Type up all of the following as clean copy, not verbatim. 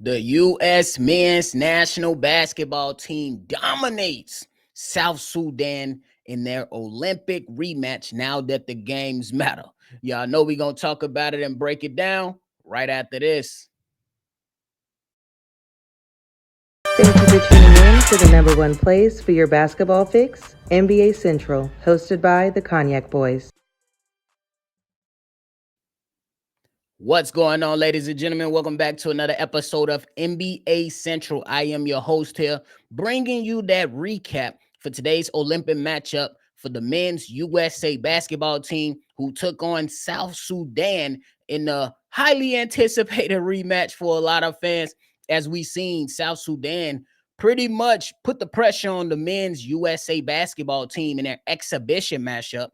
The U.S. men's national basketball team dominates South Sudan in their Olympic rematch now that the games matter. Y'all know we're going to talk about it and break it down right after this. Thank you for tuning in to the number one place for your basketball fix, NBA Central, hosted by the Cognac Boys. What's going on, ladies and gentlemen? Welcome back to another episode of NBA Central. I am your host here, bringing you that recap for today's Olympic matchup for the men's USA basketball team who took on South Sudan in the highly anticipated rematch for a lot of fans. As we seen, South Sudan pretty much put the pressure on the men's USA basketball team in their exhibition matchup.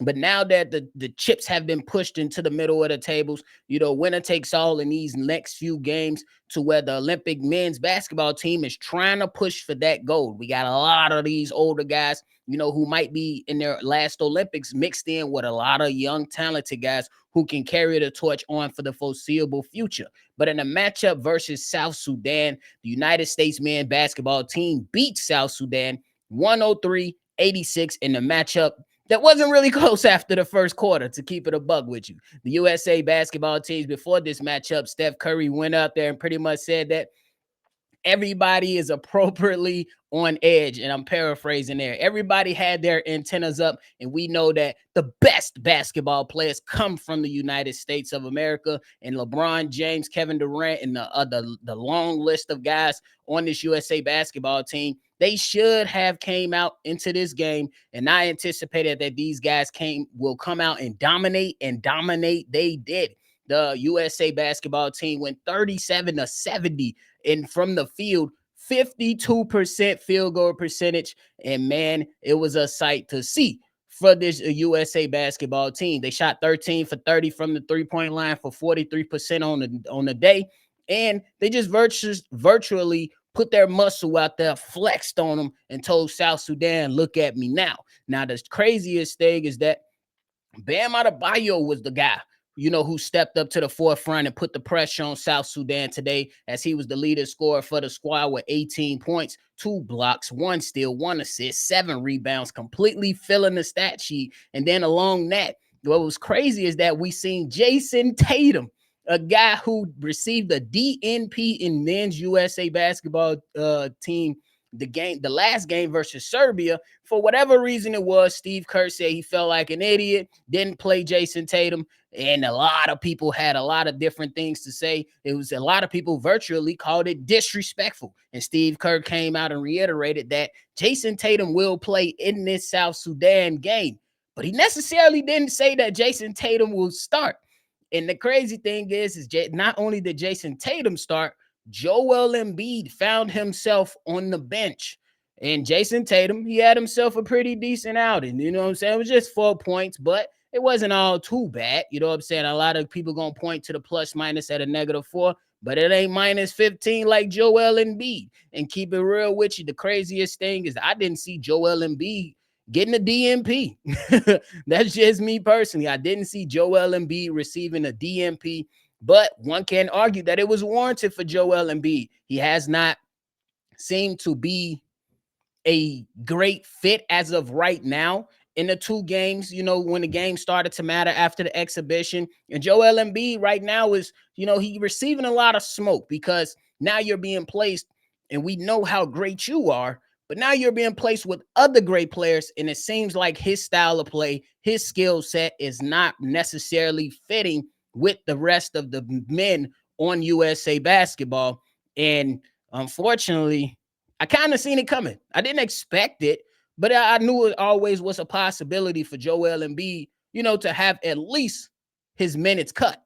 But now that the chips have been pushed into the middle of the tables, winner takes all in these next few games to where the Olympic men's basketball team is trying to push for that gold. We got a lot of these older guys, who might be in their last Olympics mixed in with a lot of young, talented guys who can carry the torch on for the foreseeable future. But in a matchup versus South Sudan, the United States men's basketball team beat South Sudan 103-86 in the matchup that wasn't really close after the first quarter, to keep it a bug with you. The USA basketball teams before this matchup, Steph Curry went out there and pretty much said that everybody is appropriately on edge, and I'm paraphrasing there. Everybody had their antennas up, and we know that the best basketball players come from the United States of America, and LeBron James, Kevin Durant, and the long list of guys on this USA basketball team, they should have came out into this game, and I anticipated that these guys will come out and dominate, they did. The USA basketball team went 37-70 and from the field, 52% field goal percentage. And man, it was a sight to see for this USA basketball team. They shot 13 for 30 from the three-point line for 43% on the day. And they just virtually put their muscle out there, flexed on them, and told South Sudan, look at me now. Now, the craziest thing is that Bam Adebayo was the guy, who stepped up to the forefront and put the pressure on South Sudan today, as he was the leading scorer for the squad with 18 points, 2 blocks, 1 steal, 1 assist, 7 rebounds, completely filling the stat sheet. And then along that, what was crazy is that we seen Jason Tatum, a guy who received a DNP in men's USA basketball team the last game versus Serbia. For whatever reason it was, Steve Kerr said he felt like an idiot, didn't play Jason Tatum, and a lot of people had a lot of different things to say. It was a lot of people virtually called it disrespectful, and Steve Kerr came out and reiterated that Jason Tatum will play in this South Sudan game, but he necessarily didn't say that Jason Tatum will start. And the crazy thing is not only did Jason Tatum start, Joel Embiid found himself on the bench. And Jason Tatum, he had himself a pretty decent outing. You know what I'm saying? It was just 4 points, but it wasn't all too bad. You know what I'm saying? A lot of people going to point to the plus minus at a -4, but it ain't -15 like Joel Embiid. And keep it real with you, the craziest thing is I didn't see Joel Embiid getting a DMP. That's just me personally. I didn't see Joel Embiid receiving a DMP, but one can argue that it was warranted for Joel Embiid. He has not seemed to be a great fit as of right now in the 2 games, when the game started to matter after the exhibition. And Joel Embiid right now is, he receiving a lot of smoke because now you're being placed, and we know how great you are, but now you're being placed with other great players, and it seems like his style of play, his skill set is not necessarily fitting with the rest of the men on USA basketball. And unfortunately, I kind of seen it coming. I didn't expect it, but I knew it always was a possibility for Joel Embiid, to have at least his minutes cut.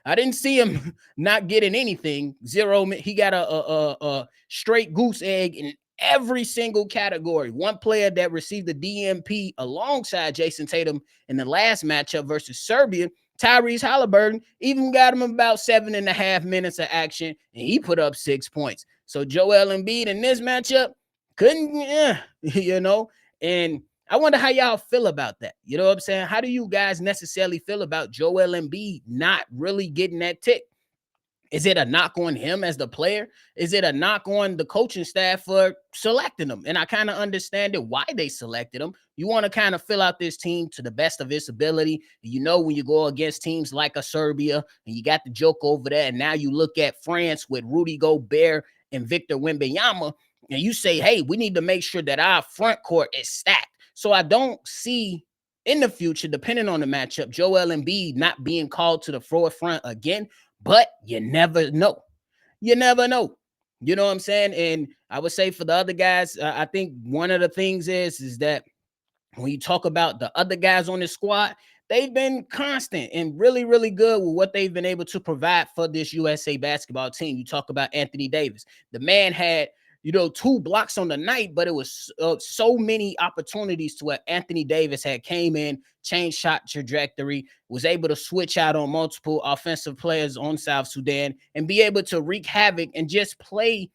I didn't see him not getting anything. 0. He got a straight goose egg in every single category. One player that received the DMP alongside Jason Tatum in the last matchup versus Serbia, Tyrese Halliburton, even got him about 7.5 minutes of action, and he put up 6 points. So Joel Embiid in this matchup couldn't, and I wonder how y'all feel about that. You know what I'm saying? How do you guys necessarily feel about Joel Embiid not really getting that tick? Is it a knock on him as the player? Is it a knock on the coaching staff for selecting him? And I kind of understand it why they selected him. You want to kind of fill out this team to the best of its ability. You know, when you go against teams like a Serbia and you got the joke over there, and now you look at France with Rudy Gobert and Victor Wembanyama, and you say, hey, we need to make sure that our front court is stacked. So I don't see in the future, depending on the matchup, Joel Embiid not being called to the forefront again, but you never know. You never know. You know what I'm saying? And I would say for the other guys, I think one of the things is that when you talk about the other guys on the squad, they've been constant and really, really good with what they've been able to provide for this USA basketball team. You talk about Anthony Davis. The man had, 2 blocks on the night, but it was so many opportunities to where Anthony Davis had came in, changed shot trajectory, was able to switch out on multiple offensive players on South Sudan and be able to wreak havoc and just play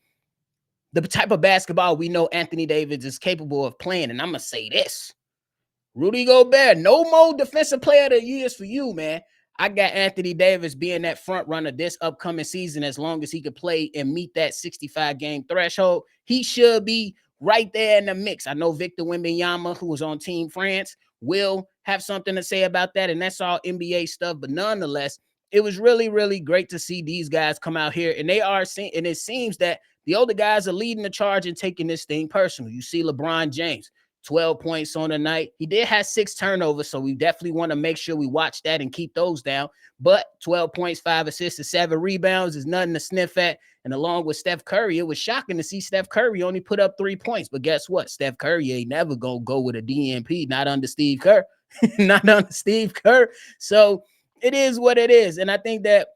the type of basketball we know Anthony Davis is capable of playing. And I'm going to say this. Rudy Gobert, no more defensive player of the years for you, man. I got Anthony Davis being that front runner this upcoming season as long as he could play and meet that 65 game threshold. He should be right there in the mix. I know Victor Wembanyama, who was on Team France, will have something to say about that, and that's all NBA stuff. But nonetheless, it was really, really great to see these guys come out here, and and it seems that the older guys are leading the charge and taking this thing personal. You see LeBron James, 12 points on the night. He did have 6 turnovers, so we definitely want to make sure we watch that and keep those down. But 12 points, 5 assists, and 7 rebounds is nothing to sniff at. And along with Steph Curry, it was shocking to see Steph Curry only put up 3 points. But guess what? Steph Curry ain't never going to go with a DNP, not under Steve Kerr. Not under Steve Kerr. So it is what it is. And I think that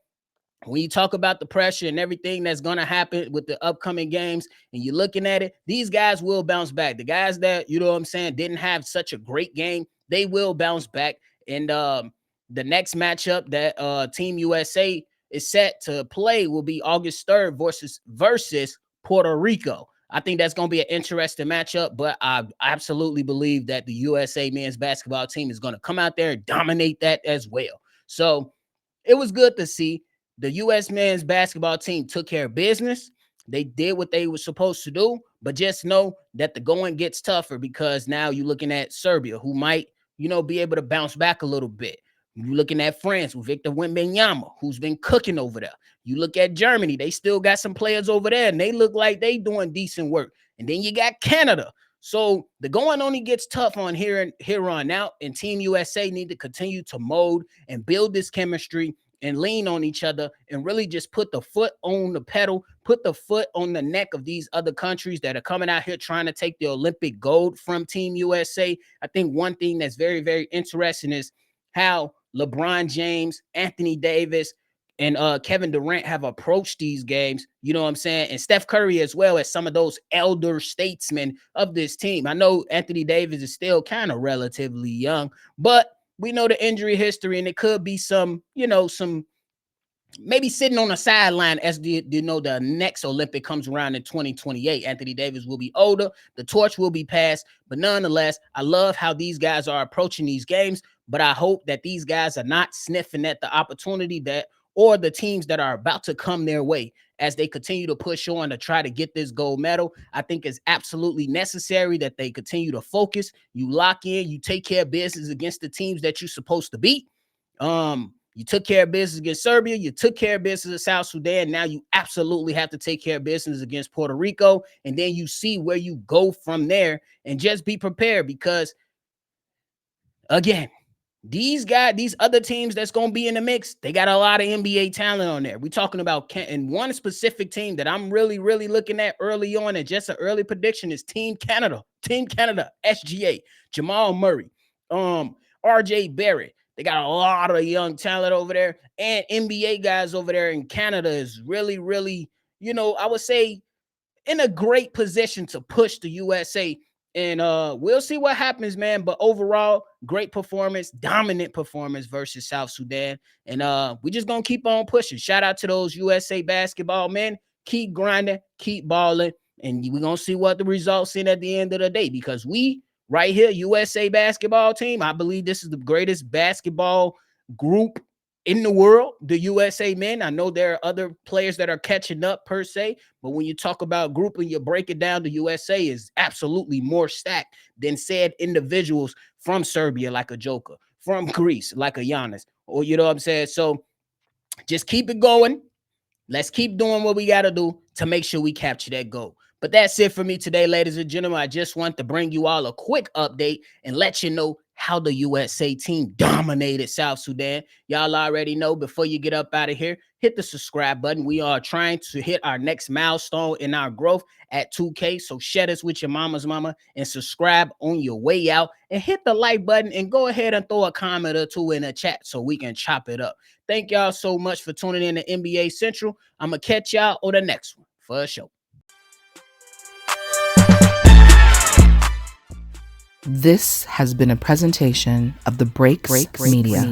when you talk about the pressure and everything that's going to happen with the upcoming games and you're looking at it, these guys will bounce back. The guys that, you know what I'm saying, didn't have such a great game, they will bounce back. And the next matchup that Team USA is set to play will be August 3rd versus Puerto Rico. I think that's going to be an interesting matchup, but I absolutely believe that the USA men's basketball team is going to come out there and dominate that as well. So it was good to see. The U.S. men's basketball team took care of business. They did what they were supposed to do, but just know that the going gets tougher because now you're looking at Serbia, who might, be able to bounce back a little bit. You're looking at France with Victor Wembanyama, who's been cooking over there. You look at Germany, they still got some players over there, and they look like they doing decent work. And then you got Canada. So the going only gets tough on here on out, and Team USA need to continue to mold and build this chemistry and lean on each other and really just put the foot on the pedal, put the foot on the neck of these other countries that are coming out here trying to take the Olympic gold from Team USA. I think one thing that's very, very interesting is how LeBron James, Anthony Davis, and Kevin Durant have approached these games, you know what I'm saying? And Steph Curry as well as some of those elder statesmen of this team. I know Anthony Davis is still kind of relatively young, but we know the injury history, and it could be some, some maybe sitting on the sideline as the next Olympic comes around in 2028. Anthony Davis will be older, the torch will be passed, but nonetheless, I love how these guys are approaching these games, but I hope that these guys are not sniffing at the opportunity that or the teams that are about to come their way as they continue to push on to try to get this gold medal. I think it's absolutely necessary that they continue to focus. You lock in, you take care of business against the teams that you're supposed to beat. You took care of business against Serbia. You took care of business in South Sudan. Now you absolutely have to take care of business against Puerto Rico. And then you see where you go from there and just be prepared because, again, these other teams that's going to be in the mix, they got a lot of NBA talent on there. We're talking about, and one specific team that I'm really, really looking at early on, and just an early prediction is Team Canada, SGA, Jamal Murray, RJ Barrett. They got a lot of young talent over there, and NBA guys over there in Canada is really, really, I would say in a great position to push the USA. And we'll see what happens, man. But overall, great performance, dominant performance versus South Sudan. And we just gonna keep on pushing. Shout out to those USA basketball men. Keep grinding, keep balling, and we're gonna see what the results in at the end of the day. Because we right here, USA basketball team, I believe this is the greatest basketball group in the world, the USA men. I know there are other players that are catching up per se, but when you talk about grouping, you break it down, the USA is absolutely more stacked than said individuals from Serbia, like a Joker, from Greece, like a Giannis, or you know what I'm saying? So just keep it going. Let's keep doing what we got to do to make sure we capture that goal. But that's it for me today, ladies and gentlemen. I just want to bring you all a quick update and let you know how the USA team dominated South Sudan. Y'all already know. Before you get up out of here, hit the subscribe button. We are trying to hit our next milestone in our growth at 2K. So share this with your mama's mama and subscribe on your way out. And hit the like button and go ahead and throw a comment or two in the chat so we can chop it up. Thank y'all so much for tuning in to NBA Central. I'm going to catch y'all on the next one for sure. This has been a presentation of the Breaks Media.